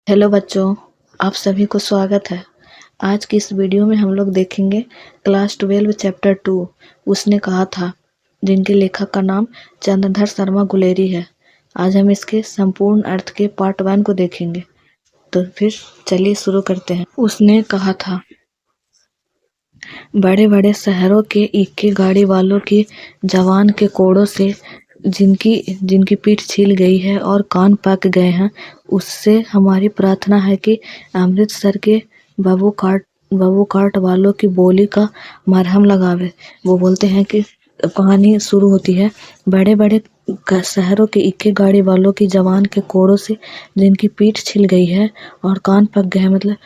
Hello बच्चों, आप सभी को स्वागत है। आज की इस वीडियो में हम लोग देखेंगे क्लास 12 चैप्टर 2 उसने कहा था, जिनके लेखक का नाम चंद्रधर शर्मा गुलेरी है। आज हम इसके संपूर्ण अर्थ के पार्ट 1 को देखेंगे। तो फिर चलिए शुरू करते हैं। उसने कहा था, बड़े बड़े शहरों के इक्के गाड़ी वालों की जवान के कोड़ों से जिनकी जिनकी पीठ छिल गई है और कान पक गए हैं, उससे हमारी प्रार्थना है कि अमृतसर के बबू काट वालों की बोली का मरहम लगावे। वो बोलते हैं कि कहानी शुरू होती है, बड़े बड़े शहरों के इक्के गाड़ी वालों की जवान के कोड़ों से जिनकी पीठ छिल गई है और कान पक गए हैं, मतलब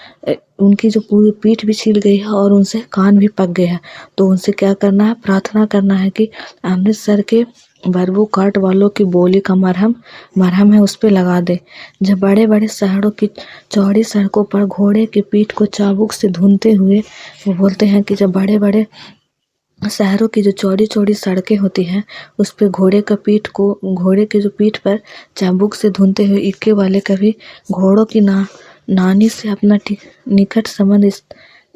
उनकी जो पूरी पीठ भी छिल गई है और उनसे कान भी पक गए हैं। तो उनसे क्या करना है, प्रार्थना करना है कि अमृतसर के बरबू काट वालों की बोली का मरहम है उस पे लगा दे। जब बड़े बड़े शहरों की चौड़ी सड़कों पर घोड़े की पीठ को चाबुक से धुनते हुए, वो बोलते हैं कि जब बड़े बड़े शहरों की जो चौड़ी चौड़ी सड़कें होती हैं उस पे घोड़े के जो पीठ पर चाबुक से धुनते हुए इक्के वाले कभी घोड़ों की नानी से अपना निकट संबंध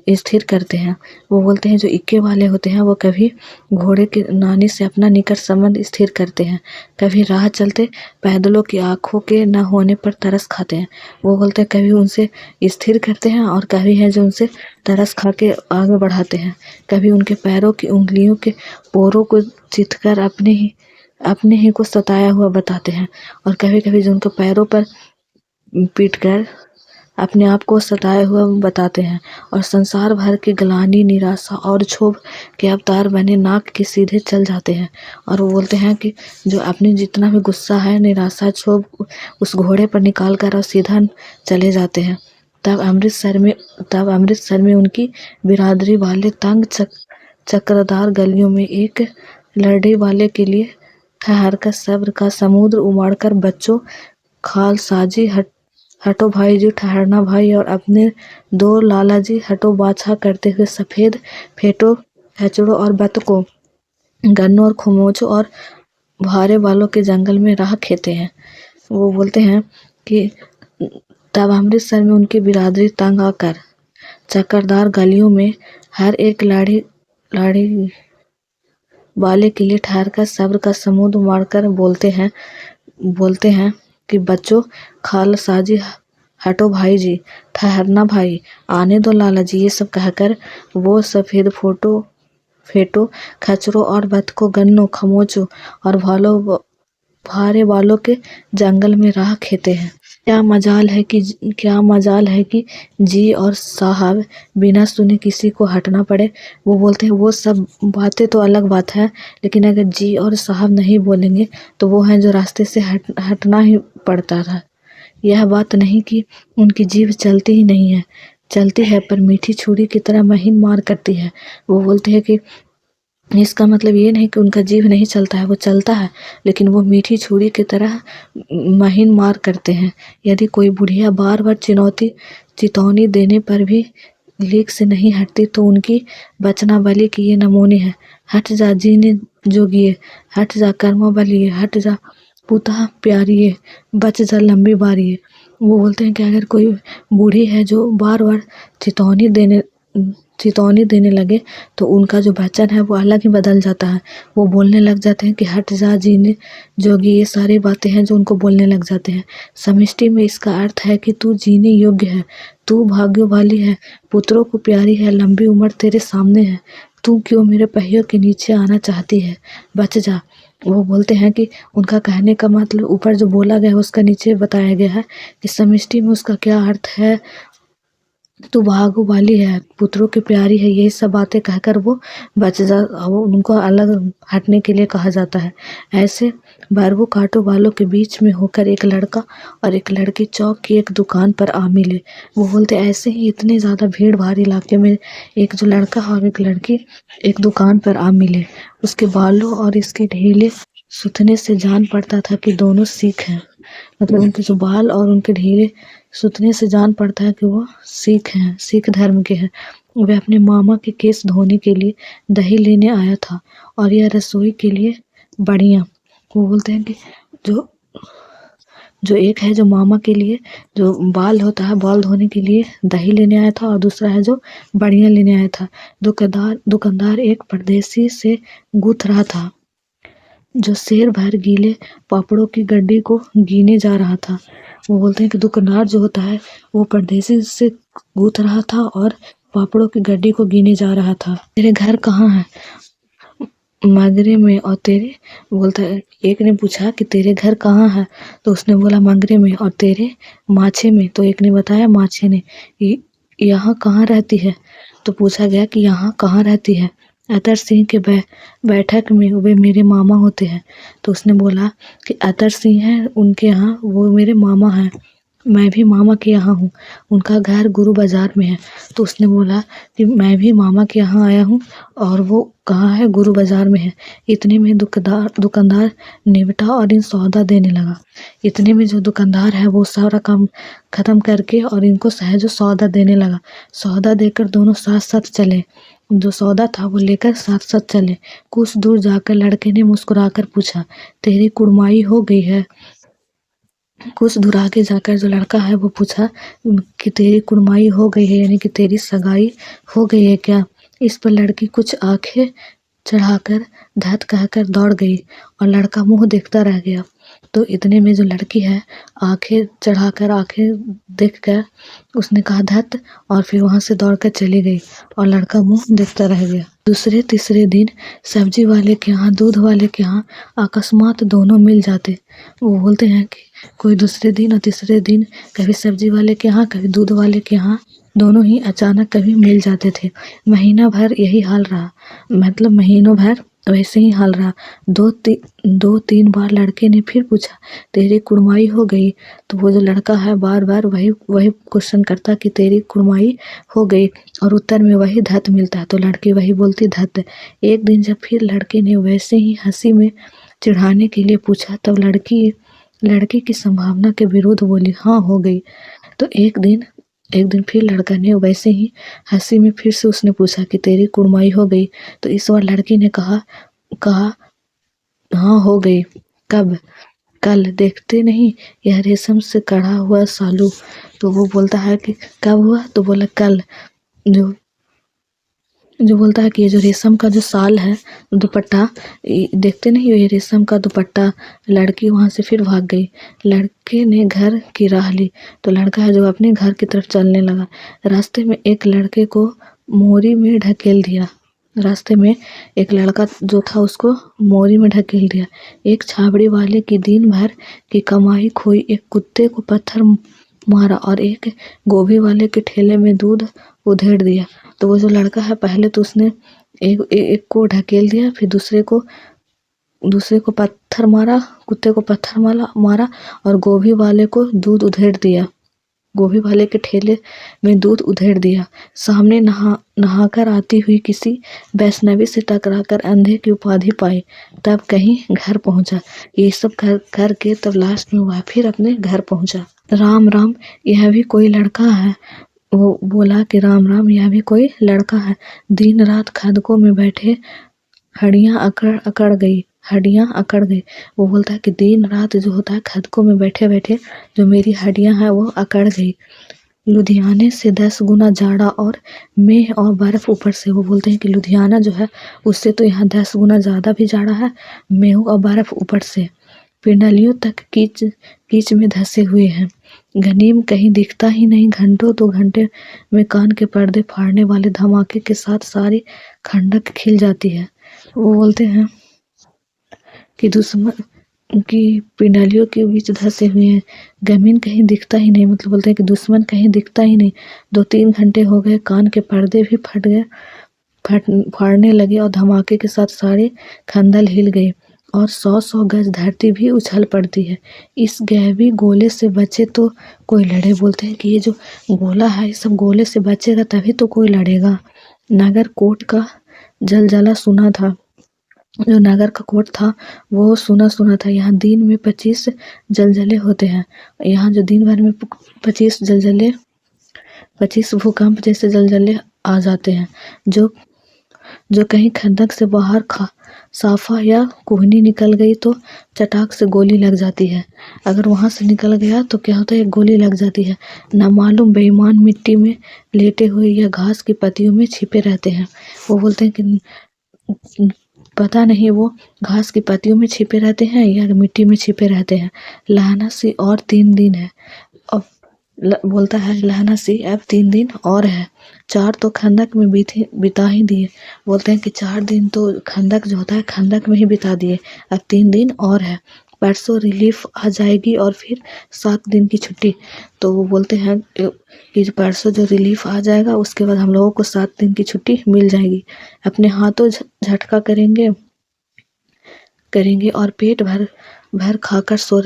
स्थिर करते हैं। वो बोलते हैं जो इक्के वाले होते हैं वो कभी घोड़े की नानी से अपना निकट संबंध स्थिर करते हैं, कभी राह चलते पैदलों की आंखों के न होने पर तरस खाते हैं। वो बोलते हैं कभी उनसे स्थिर करते हैं और कभी है जो उनसे तरस खा के आगे बढ़ाते हैं। कभी उनके पैरों की उंगलियों के पोरों को चितकर अपने ही को सताया हुआ बताते हैं, और कभी कभी जो उनके पैरों पर पीट कर अपने आप को सताए हुआ बताते हैं, और संसार भर की ग्लानि, निराशा और क्षोभ के अवतार बने नाक के सीधे चल जाते हैं। और वो बोलते हैं कि जो अपने जितना भी गुस्सा है, निराशा, क्षोभ उस घोड़े पर निकाल कर और सीधा चले जाते हैं। तब अमृतसर में उनकी बिरादरी वाले तंग चक्रदार गलियों में एक लड़े वाले के लिए ठहरकर सब्र का समुद्र उमड़कर बच्चों, खाल साजी, हटो भाई जी, ठहरना भाई, और अपने दो लाला जी, हटो बाछा करते हुए सफेद फेटो, हैचड़ों और बतकों, गन्नों और खमोचों और भारे वालों के जंगल में राह खेते हैं। वो बोलते हैं कि तब अमृतसर में उनकी बिरादरी तंग आकर चक्करदार गलियों में हर एक लाड़ी वाले के लिए ठहरकर सब्र का समुद्र मारकर बोलते हैं कि बच्चों, खाल साजी, हटो भाई जी, ठहरना भाई, आने दो लाला जी, ये सब कहकर वो सफेद फेटो, खचरों और बतकों, गन्नों, खमोचों और भारे वालों के जंगल में राह खेते हैं। क्या मजाल है कि जी और साहब बिना सुने किसी को हटना पड़े। वो बोलते हैं वो सब बातें तो अलग बात है, लेकिन अगर जी और साहब नहीं बोलेंगे तो वो हैं जो रास्ते से हटना ही पड़ता था। यह बात नहीं कि उनकी जीभ चलती ही नहीं है, चलती है पर मीठी छुरी की तरह महीन मार करती है। वो बोलते हैं कि इसका मतलब ये नहीं कि उनका जीभ नहीं चलता है, वो चलता है, लेकिन वो मीठी छुरी की तरह महीन मार करते हैं। यदि कोई बुढ़िया बार बार चितौनी देने पर भी लीक से नहीं हटती तो उनकी बचना बली की ये नमूने हैं, हट जा जीने जोगिए, हट जा कर्मा बलिए, हट जा पुतः प्यारिए, बच जा लंबी बारिए। वो बोलते हैं कि अगर कोई बूढ़ी है जो बार बार चितौनी देने लगे तो उनका जो वचन है वो अलग ही बदल जाता है। वो बोलने लग जाते हैं कि हट जा जीने जोगी, ये सारी बातें हैं जो उनको बोलने लग जाते हैं। समष्टि में इसका अर्थ है कि तू जीने योग्य है, तू भाग्य वाली है, पुत्रों को प्यारी है, लंबी उम्र तेरे सामने है, तू क्यों मेरे पहियों के नीचे आना चाहती है, बच जा। वो बोलते हैं कि उनका कहने का मतलब ऊपर जो बोला गया है उसका नीचे बताया गया है कि समष्टि में उसका क्या अर्थ है, तू भागो वाली है, पुत्रों की प्यारी है, यही सब बातें कहकर वो उनको अलग हटने के लिए कहा जाता है। ऐसे बरबू काटो वालों के बीच में होकर एक लड़का और एक लड़की चौक की एक दुकान पर आ मिले। वो बोलते ऐसे ही इतने ज़्यादा भीड़ भाड़ इलाके में एक जो लड़का और एक लड़की एक दुकान पर आ मिले। उसके बालों और इसके ढीले सुथने से जान पड़ता था कि दोनों सिख हैं। मतलब उनके जो बाल और उनके ढीले सुथने से जान पड़ता है कि वो सिख हैं, सिख धर्म के हैं। वह अपने मामा के केस धोने के लिए दही लेने आया था और यह रसोई के लिए बढ़िया। वो बोलते हैं कि जो जो एक है जो मामा के लिए जो बाल होता है, बाल धोने के लिए दही लेने आया था, और दूसरा है जो बढ़िया लेने आया था। दुकानदार एक परदेसी से गूंथ रहा था जो शेर भर गीले पापड़ों की गड्डी को गिने जा रहा था। वो बोलते हैं कि दुकानदार जो होता है वो परदेसी से गूंथ रहा था और पापड़ों की गड्डी को गिने जा रहा था। तेरे घर कहाँ है? मागरे में। और तेरे? बोलता है, एक ने पूछा कि तेरे घर कहाँ है, तो उसने बोला मागरे में। और तेरे? माछे में। तो एक ने बताया माछे ने। यहाँ कहाँ रहती है? तो पूछा गया कि यहाँ कहाँ रहती है? अतर सिंह के बैठक में, वे मेरे मामा होते हैं। तो उसने बोला कि अतर सिंह है उनके यहाँ, वो मेरे मामा हैं। मैं भी मामा के यहाँ हूँ, उनका घर गुरु बाजार में है। तो उसने बोला कि मैं भी मामा के यहाँ आया हूँ, और वो कहाँ है? गुरु बाजार में है। इतने में दुकानदार निपटा और इन सौदा देने लगा। इतने में जो दुकानदार है वो सारा काम खत्म करके और इनको सहज सौदा देने लगा। सौदा देकर दोनों साथ साथ चले। जो सौदा था वो लेकर साथ साथ चले। कुछ दूर जाकर लड़के ने मुस्कुराकर पूछा, तेरी कुड़माई हो गई है? कुछ दूर आगे जाकर जो लड़का है वो पूछा कि तेरी कुड़माई हो गई है, यानी कि तेरी सगाई हो गई है क्या? इस पर लड़की कुछ आंखें चढ़ाकर धत कहकर दौड़ गई और लड़का मुंह देखता रह गया। तो इतने में जो लड़की है आंखें चढ़ाकर आंखें देखकर उसने कहा धत, और फिर वहां से दौड़कर चली गई और लड़का मुंह देखता रह गया। दूसरे तीसरे दिन सब्जी वाले के यहाँ, दूध वाले के यहाँ अकस्मात दोनों मिल जाते। वो बोलते हैं कि कोई दूसरे दिन और तीसरे दिन कभी सब्जी वाले के यहाँ, कभी दूध वाले के यहाँ, दोनों ही अचानक कभी मिल जाते थे। महीना भर यही हाल रहा, मतलब महीनों भर वैसे ही हाल रहा। दो तीन बार लड़के ने फिर पूछा, तेरी कुड़माई हो गई? तो वो जो लड़का है बार बार वही क्वेश्चन करता कि तेरी कुड़माई हो गई, और उत्तर में वही धत मिलता है। तो लड़की वही बोलती धत। एक दिन जब फिर लड़के ने वैसे ही हंसी में चिढ़ाने के लिए पूछा, तब लड़की की संभावना के विरुद्ध बोली, हाँ हो गई। तो एक दिन फिर लड़का ने वैसे ही हंसी में फिर से उसने पूछा कि तेरी कुड़माई हो गई? तो इस बार लड़की ने कहा हाँ हो गई। कब? कल। देखते नहीं यह रेशम से कढ़ा हुआ सालू? तो वो बोलता है कि कब हुआ? तो बोला कल। जो बोलता है कि ये जो रेशम का जो साल है, दुपट्टा, देखते नहीं ये रेशम का दुपट्टा। लड़की वहां से फिर भाग गई। लड़के ने घर की राह ली। तो लड़का है जो अपने घर की तरफ चलने लगा। रास्ते में एक लड़के को मोरी में ढकेल दिया। रास्ते में एक लड़का जो था उसको मोरी में ढकेल दिया। एक छाबड़ी वाले की दिन भर की कमाई खोई, एक कुत्ते को पत्थर मारा, और एक गोभी वाले के ठेले में दूध उधेड़ दिया। तो वो जो लड़का है पहले तो उसने एक को ढकेल दिया, फिर दूसरे को पत्थर मारा, कुत्ते को पत्थर मारा और गोभी वाले को दूध उधेड़ दिया। गोभी वाले के ठेले में दूध उधेड़ दिया। सामने नहाकर आती हुई किसी वैष्णवी से टकराकर अंधे की उपाधि पाई, तब कहीं घर पहुंचा। ये सब करके तब लास्ट में वह फिर अपने घर पहुंचा। राम राम, यह भी कोई लड़का है? वो बोला कि राम राम, यह भी कोई लड़का है। दिन रात खदकों में बैठे हड्डियां अकड़ गई। वो बोलता है कि दिन रात जो होता है खदकों में बैठे बैठे जो मेरी हड्डियां हैं वो अकड़ गई। लुधियाने से 10 गुना जाड़ा और मेह और बर्फ ऊपर से। वो बोलते हैं कि लुधियाना जो है उससे तो यहाँ 10 गुना ज़्यादा भी जाड़ा है, मेह और बर्फ ऊपर से। पिंडलियों तक कीच में धंसे हुए हैं। गनीम कहीं दिखता ही नहीं। घंटों 2 घंटे में कान के पर्दे फाड़ने वाले धमाके के साथ सारी खंडक खिल जाती है। वो बोलते हैं कि दुश्मन की पिंडलियों के बीच धंसे हुए हैं। गमीन कहीं दिखता ही नहीं, मतलब बोलते हैं कि दुश्मन कहीं दिखता ही नहीं। 2-3 घंटे हो गए, कान के पर्दे भी फाड़ने लगे और धमाके के साथ सारे खंडल हिल गए और 100-100 गज धरती भी उछल पड़ती है। इस गहरी गोले से बचे तो कोई लड़े। बोलते हैं कि ये जो गोला है, इस सब गोले से बचेगा तभी तो कोई लड़ेगा। नगर कोट का जलजला सुना था। जो नगर का कोट था वो सुना था। यहाँ दिन में 25 जलजले होते हैं। यहाँ जो दिन भर में 25 भूकंप जैसे जलजले आ जाते हैं। जो जो कहीं खंदक से बाहर साफा या कोहनी निकल गई तो चटाक से गोली लग जाती है। अगर वहां से निकल गया तो क्या होता है, गोली लग जाती है। नामालूम बेईमान मिट्टी में लेटे हुए या घास की पत्तियों में छिपे रहते हैं। वो बोलते हैं कि पता नहीं वो घास की पत्तियों में छिपे रहते हैं या मिट्टी में छिपे रहते हैं। लहना सी और 3 दिन है। अब बोलता है लहना सी अब 3 दिन और है। 4 तो खंदक में बिता ही दिए। बोलते हैं कि 4 दिन तो खंदक जो होता है खंदक में ही बिता दिए, अब 3 दिन और है। परसों रिलीफ आ जाएगी और फिर 7 दिन की छुट्टी। तो वो बोलते हैं कि परसों जो रिलीफ आ जाएगा उसके बाद हम लोगों को 7 दिन की छुट्टी मिल जाएगी। अपने हाथों झटका करेंगे करेंगे और पेट भर भर खाकर सो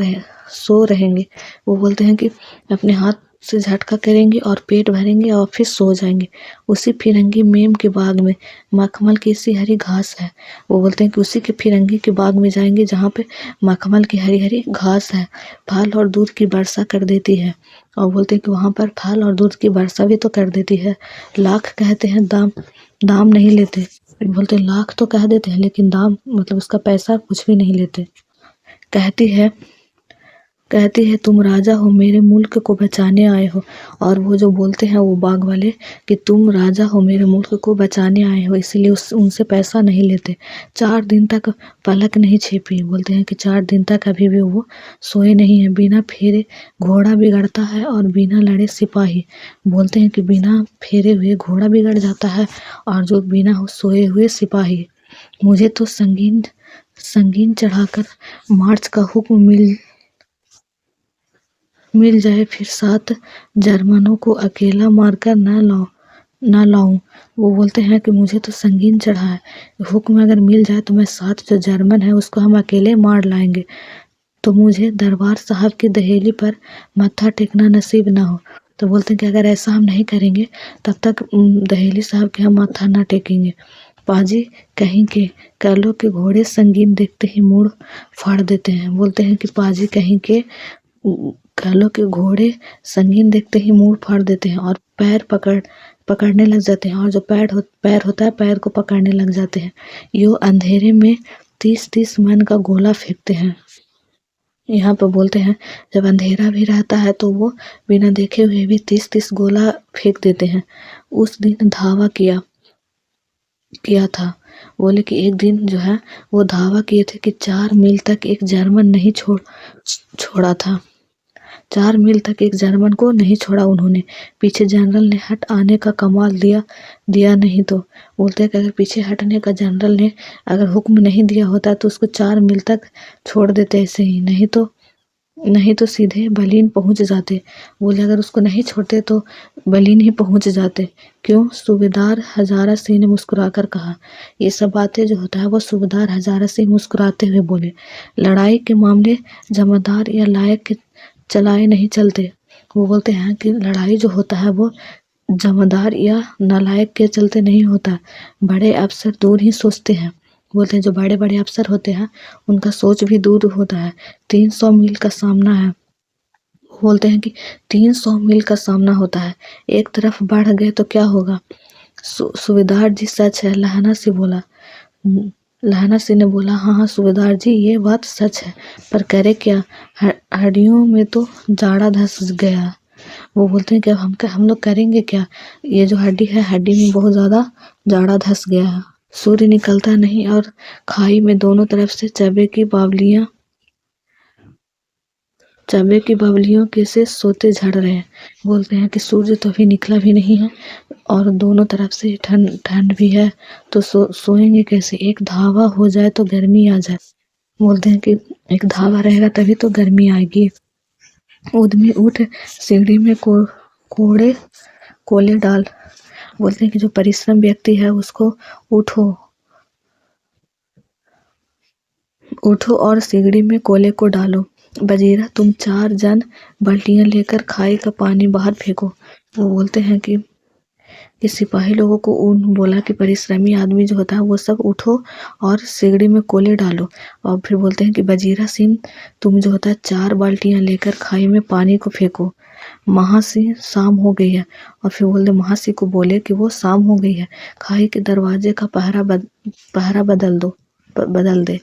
रहेंगे। वो बोलते हैं कि अपने हाथ से झटका करेंगे और पेट भरेंगे और फिर सो जाएंगे। उसी फिरंगी मेम के बाग में मखमल की सी हरी घास है। वो बोलते हैं कि उसी के फिरंगी के बाग में जाएंगे जहाँ पे मखमल की हरी हरी घास है, फल और दूध की वर्षा कर देती है। और बोलते हैं कि वहाँ पर फल और दूध की वर्षा भी तो कर देती है। लाख कहते हैं दाम दाम नहीं लेते। बोलते हैं लाख तो कह देते हैं लेकिन दाम मतलब उसका पैसा कुछ भी नहीं लेते। कहती है तुम राजा हो, मेरे मुल्क को बचाने आए हो। और वो जो बोलते हैं वो बाग वाले कि तुम राजा हो, मेरे मुल्क को बचाने आए हो, इसलिए उनसे पैसा नहीं लेते। 4 दिन तक पलक नहीं छिपी। बोलते हैं कि 4 दिन तक अभी भी वो सोए नहीं है। बिना फेरे घोड़ा बिगड़ता है और बिना लड़े सिपाही। बोलते हैं कि बिना फेरे हुए घोड़ा बिगड़ जाता है और जो बिना सोए हुए सिपाही। मुझे तो संगीन संगीन चढ़ाकर मार्च का हुक्म मिल जाए, फिर 7 जर्मनों को अकेला मारकर ना लाऊं। वो बोलते हैं कि मुझे तो संगीन चढ़ा है, हुक्म अगर मिल जाए तो मैं 7 जो जर्मन है उसको हम अकेले मार लाएंगे, तो मुझे दरबार साहब की दहेली पर मत्था टेकना नसीब ना हो। तो बोलते हैं कि अगर ऐसा हम नहीं करेंगे तब तक दहेली साहब के हम माथा ना टेकेंगे। पाजी कहीं के कैलो के घोड़े संगीन देखते ही मुड़ फाड़ देते हैं। बोलते हैं कि पाजी कहीं के कैलो के घोड़े संगीन देखते ही मुड़ फाड़ देते हैं और पैर पकड़ने लग जाते हैं, और जो पैर होता है पैर को पकड़ने लग जाते हैं। यो अंधेरे में 30-30 मन का गोला फेंकते हैं। यहाँ पर बोलते हैं जब अंधेरा भी रहता है तो वो बिना देखे हुए भी 30-30 गोला फेंक देते हैं। उस दिन धावा किया था। बोले कि एक दिन जो है वो धावा किए थे कि 4 मील तक एक जर्मन नहीं छोड़ा था। 4 मील तक एक जर्मन को नहीं छोड़ा उन्होंने। पीछे जनरल ने हट आने का कमाल दिया नहीं तो। बोलते हैं कि अगर पीछे हटने का जनरल ने अगर हुक्म नहीं दिया होता तो उसको 4 मील तक छोड़ देते ऐसे ही, नहीं तो सीधे बलीन पहुंच जाते। बोले अगर उसको नहीं छोड़ते तो बलीन ही पहुंच जाते। क्यों? सूबेदार हजारा सिंह ने मुस्कुराकर कहा। ये सब बातें जो होता है वो सूबेदार हजारा सिंह मुस्कुराते हुए बोले। लड़ाई के मामले जमादार या लायक के चलाए नहीं चलते। वो बोलते हैं कि लड़ाई जो होता है वो जमादार या नालायक के चलते नहीं होता। बड़े अफसर दूर ही सोचते हैं। बोलते हैं जो बड़े बड़े अफसर होते हैं उनका सोच भी दूर होता है। 300 मील का सामना है। बोलते हैं कि 300 मील का सामना होता है। एक तरफ बढ़ गए तो क्या होगा? सूबेदार जी सच है, लहना से बोला। लहना सिंह ने बोला हाँ हाँ सूबेदार जी ये बात सच है, पर करे क्या, हड्डियों में तो जाड़ा धस गया। वो बोलते हैं कि अब हम लोग करेंगे क्या, ये जो हड्डी है हड्डी में बहुत ज्यादा जाड़ा धस गया है। सूर्य निकलता नहीं और खाई में दोनों तरफ से चबे की बबलियों के से सोते झड़ रहे हैं। बोलते हैं कि सूर्य तो अभी निकला भी नहीं है और दोनों तरफ से ठंड भी है, तो सोएंगे कैसे? एक धावा हो जाए तो गर्मी आ जाए। बोलते हैं कि एक धावा रहेगा तभी तो गर्मी आएगी। उद्यमी उठ सीढ़ी में कोले डाल। बोलते हैं कि जो परिश्रम व्यक्ति है उसको उठो और सीढ़ी में कोले को डालो। बजीरा तुम 4 जन बाल्टियां लेकर खाई का पानी बाहर फेंको। वो बोलते हैं कि कि सिपाही लोगों को उन बोला कि परिश्रमी आदमी जो होता है वो सब उठो और सिगड़ी में कोले डालो। और फिर बोलते हैं कि वजीरा सिंह तुम जो होता है 4 बाल्टियां लेकर खाई में पानी को फेंको। महासिंह शाम हो गई है। और फिर बोलते महासिंह को बोले कि वो शाम हो गई है, खाई के दरवाजे का पहरा बदल दे।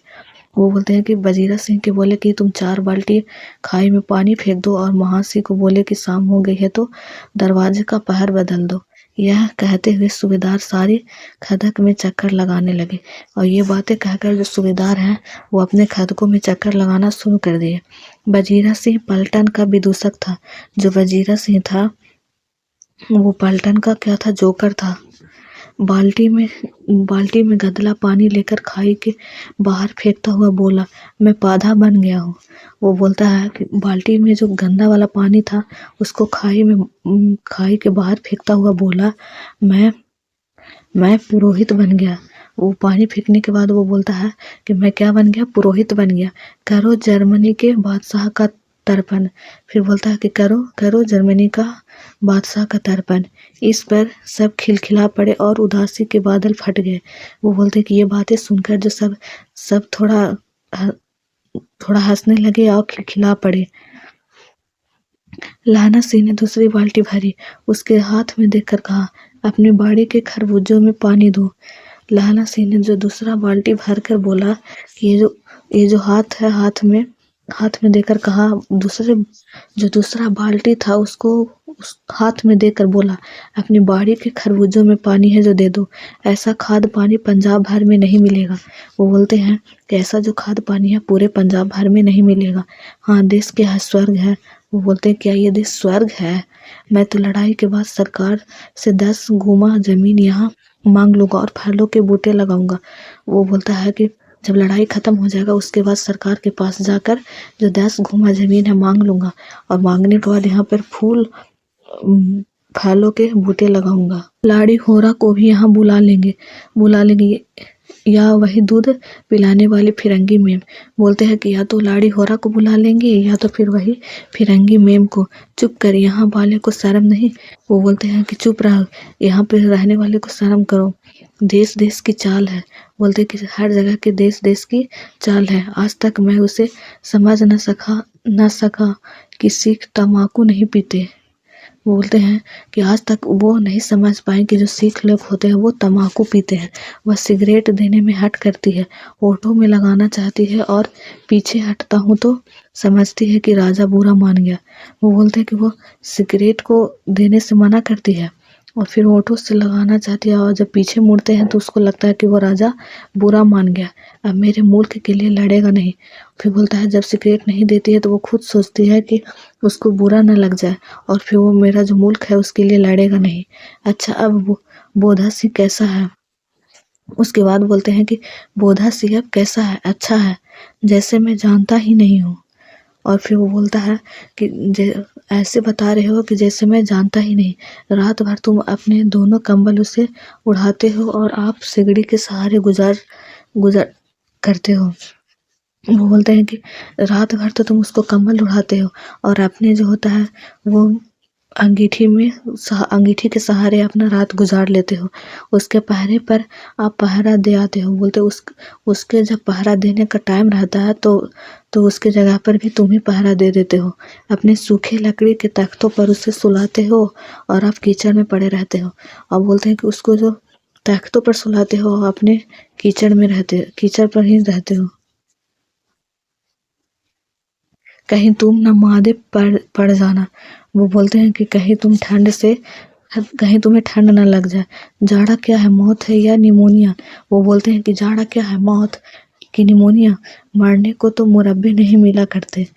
वो बोलते हैं कि वजीरा सिंह के बोले कि तुम 4 बाल्टी खाई में पानी फेंक दो, और महासिंह को बोले कि शाम हो गई है तो दरवाजे का पहर बदल दो। यह कहते हुए सूबेदार सारी खदक में चक्कर लगाने लगे। और ये बातें कहकर जो सूबेदार हैं वो अपने खदकों में चक्कर लगाना शुरू कर दिए। वजीरा सिंह पलटन का विदूषक था। जो वजीरा सिंह था वो पलटन का क्या था, जोकर था। बाल्टी में गदला पानी लेकर खाई के बाहर फेंकता हुआ बोला, मैं पाधा बन गया हूँ। वो बोलता है कि बाल्टी में जो गंदा वाला पानी था उसको खाई के बाहर फेंकता हुआ बोला, मैं पुरोहित बन गया। वो पानी फेंकने के बाद वो बोलता है कि मैं क्या बन गया, पुरोहित बन गया। करो जर्मनी के बादशाह का तर्पण। फिर बोलता है कि करो जर्मनी का बादशाह का तर्पण। इस पर सब खिलखिला पड़े और उदासी के बादल फट गए। वो बोलते कि ये बातें सुनकर जो सब थोड़ा हंसने लगे और खिलखिला पड़े। लाना सिंह ने दूसरी बाल्टी भरी, उसके हाथ में देखकर कहा, अपनी बाड़ी के खरबूजों में पानी दो। लाना सिंह ने जो दूसरा बाल्टी भर कर बोला कि ये जो हाथ में देकर कहा, जो दूसरा बाल्टी था उसको उस हाथ में देकर बोला, अपनी बाड़ी के खरबूजों में पानी है जो दे दो। ऐसा खाद पानी पंजाब भर में नहीं मिलेगा। वो बोलते हैं कि ऐसा जो खाद पानी है पूरे पंजाब भर में नहीं मिलेगा। हाँ, देश के यहाँ स्वर्ग है। वो बोलते हैं क्या ये देश स्वर्ग है? मैं तो लड़ाई के बाद सरकार से 10 गुमा जमीन यहाँ मांग लूंगा और फलों के बूटे लगाऊंगा। वो बोलता है कि जब लड़ाई खत्म हो जाएगा उसके बाद सरकार के पास जाकर जो 10 गुमा जमीन है मांग लूंगा, और मांगने के बाद यहाँ पर फलों के बूटे लगाऊंगा। लाड़ी होरा को भी यहाँ बुला लेंगे या वही दूध पिलाने वाली फिरंगी मेम। बोलते हैं कि या तो लाड़ी होरा को बुला लेंगे या तो फिर वही फिरंगी मेम को। चुप कर, यहाँ वाले को शर्म नहीं। वो बोलते हैं कि चुप रहो, यहाँ पे रहने वाले को शर्म करो। देश देश की चाल है। बोलते कि हर जगह के देश की चाल है। आज तक मैं उसे समझ न सका कि सिख तम्बाकू नहीं पीते। बोलते हैं कि आज तक वो नहीं समझ पाए कि जो सिख लोग होते हैं वो तम्बाकू पीते हैं। वह सिगरेट देने में हट करती है, होठों में लगाना चाहती है और पीछे हटता हूँ तो समझती है कि राजा बुरा मान गया। वो बोलते हैं कि वो सिगरेट को देने से मना करती है और फिर होठों से लगाना चाहती है, और जब पीछे मुड़ते हैं तो उसको लगता है कि वो राजा बुरा मान गया, अब मेरे मुल्क के लिए लड़ेगा नहीं। फिर बोलता है जब सिगरेट नहीं देती है तो वो खुद सोचती है कि उसको बुरा न लग जाए, और फिर वो मेरा जो मुल्क है उसके लिए लड़ेगा नहीं। अच्छा, अब वो बोधा सिंह कैसा है? उसके बाद बोलते हैं कि बोधा सिंह अब कैसा है? अच्छा है, जैसे मैं जानता ही नहीं हूँ। और फिर वो बोलता है कि ऐसे बता रहे हो कि जैसे मैं जानता ही नहीं। रात भर तुम अपने दोनों कंबल उसे उड़ाते हो और आप सिगड़ी के सहारे गुजर करते हो। वो बोलते हैं कि रात भर तो तुम उसको कंबल उड़ाते हो और अपने जो होता है वो अंगीठी के सहारे अपना रात गुजार लेते हो। उसके पहरे पर आप पहरा दे आते हो। बोलते उसके जब पहरा देने का टाइम रहता है तो उसके जगह पर भी तुम ही पहरा दे देते हो। अपने सूखे लकड़ी के तख्तों पर उसे सुलाते हो और आप कीचड़ में पड़े रहते हो। और बोलते हैं कि उसको जो तख्तों पर सुलाते हो अपने कीचड़ पर ही रहते हो। कहीं तुम न मादे पड़ जाना। वो बोलते हैं कि कहीं तुम्हें ठंड न लग जाए। जाड़ा क्या है, मौत है या निमोनिया? वो बोलते हैं कि जाड़ा क्या है, मौत कि निमोनिया? मरने को तो मुरब्बे नहीं मिला करते।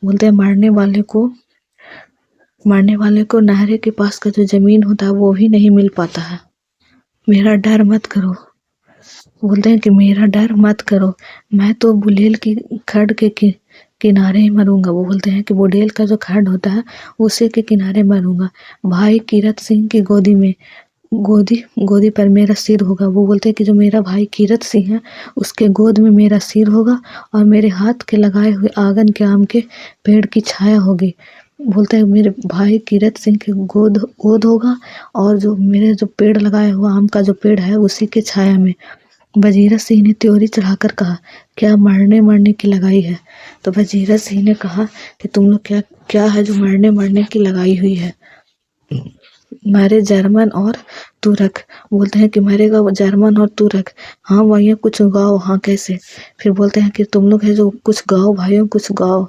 बोलते हैं मरने वाले को नहरे के पास का जो जमीन होता है वो भी नहीं मिल पाता है। मेरा डर मत करो। बोलते हैं कि मेरा डर मत करो, मैं तो बुलेल की खड़ के किनारे ही मरूंगा। वो बोलते हैं कि बुडेल का जो खड्ड होता है उसी के किनारे मरूंगा। भाई कीरत सिंह की गोदी पर मेरा सिर होगा। वो बोलते हैं कि जो मेरा भाई कीरत सिंह है उसके गोद में मेरा सिर होगा और मेरे हाथ के लगाए हुए आंगन के आम के पेड़ की छाया होगी। बोलते हैं मेरे भाई कीरत सिंह के गोद गोद होगा, और जो मेरे जो पेड़ लगाया हुआ आम का जो पेड़ है उसी के छाया में। वजीरा सिंह ने त्योरी चढ़ाकर कहा, क्या मरने मरने की लगाई है? तो वजीरा सिंह ने कहा कि तुम लोग क्या क्या है जो मरने मरने की लगाई हुई है? मरे जर्मन और तुरक। बोलते हैं कि मरेगा वो जर्मन और तुरक। हाँ भैया कुछ गाओ। हाँ कैसे? फिर बोलते हैं कि तुम लोग है जो कुछ गाओ भाइयों, कुछ गाओ।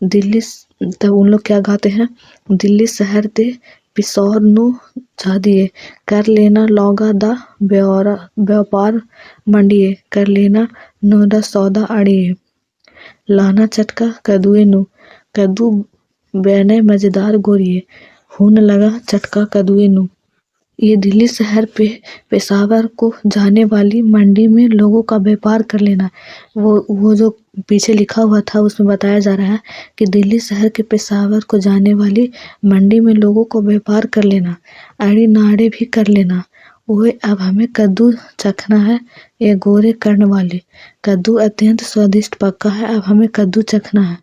तब उन लोग क्या गाते हैं? दिल्ली शहर दे पिसौर नु जा दिए, कर लेना लौगा दा व्यापार मंडिए, कर लेना नोदा सौदा अड़िए, लाना चटका कदुए नु, कद्दू बैने मजेदार गोरिए, होने लगा चटका कदुए नु। ये दिल्ली शहर पे पेशावर को जाने वाली मंडी में लोगों का व्यापार कर लेना। वो जो पीछे लिखा हुआ था उसमें बताया जा रहा है कि दिल्ली शहर के पेशावर को जाने वाली मंडी में लोगों को व्यापार कर लेना, आड़ी नाड़े भी कर लेना। ओए अब हमें कद्दू चखना है, ये गोरे कर्ण वाले। कद्दू अत्यंत स्वादिष्ट पका है, अब हमें कद्दू चखना है।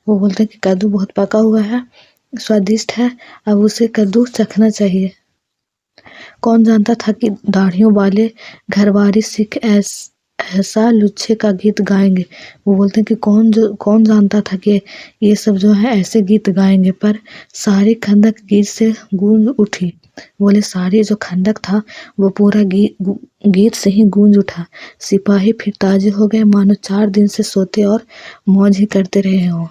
वो बोलते हैं कि कद्दू बहुत पका हुआ है, स्वादिष्ट है, अब उसे कद्दू चखना चाहिए। कौन जानता था कि दाढ़ियों वाले घरवारी सिख ऐसा लुच्छे का गीत गाएंगे। वो बोलते हैं कि कौन जानता था कि ये सब जो है ऐसे गीत गाएंगे। पर सारी खंदक गीत से गूंज उठी। बोले सारी जो खंदक था वो पूरा गीत से ही गूंज उठा। सिपाही फिर ताजे हो गए, मानो 4 दिन से सोते और मौज ही करते रहे हों।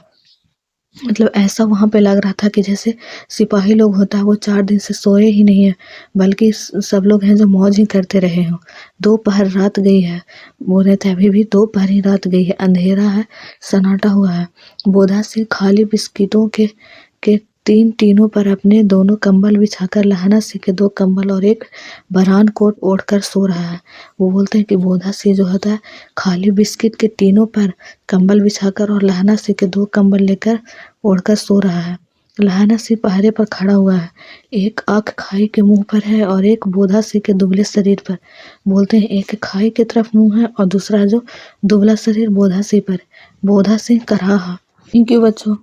मतलब ऐसा वहाँ पे लग रहा था कि जैसे सिपाही लोग होता है वो 4 दिन से सोए ही नहीं है, बल्कि सब लोग हैं जो मौज ही करते रहे हों। दोपहर रात गई है, बोल रहे थे अभी भी दोपहर ही रात गई है, अंधेरा है, सन्नाटा हुआ है। बोधा से खाली बिस्किटों के तीन टीनों पर अपने दोनों कंबल बिछाकर लहना सिंह के 2 कंबल और एक बरान कोट ओढ़कर सो रहा है। वो बोलते हैं कि बोधा सिंह जो होता है खाली बिस्किट के टीनों पर कंबल बिछाकर और लहना सिंह के 2 कंबल लेकर ओढ़कर सो रहा है। लहना सिंह पहरे पर खड़ा हुआ है, एक आंख खाई के मुंह पर है और एक बोधा सिंह के दुबले शरीर पर। बोलते हैं एक खाई की तरफ मुंह है और दूसरा जो दुबला शरीर बोधा सिंह पर। बोधा सिंह कराहा। थैंक यू बच्चों।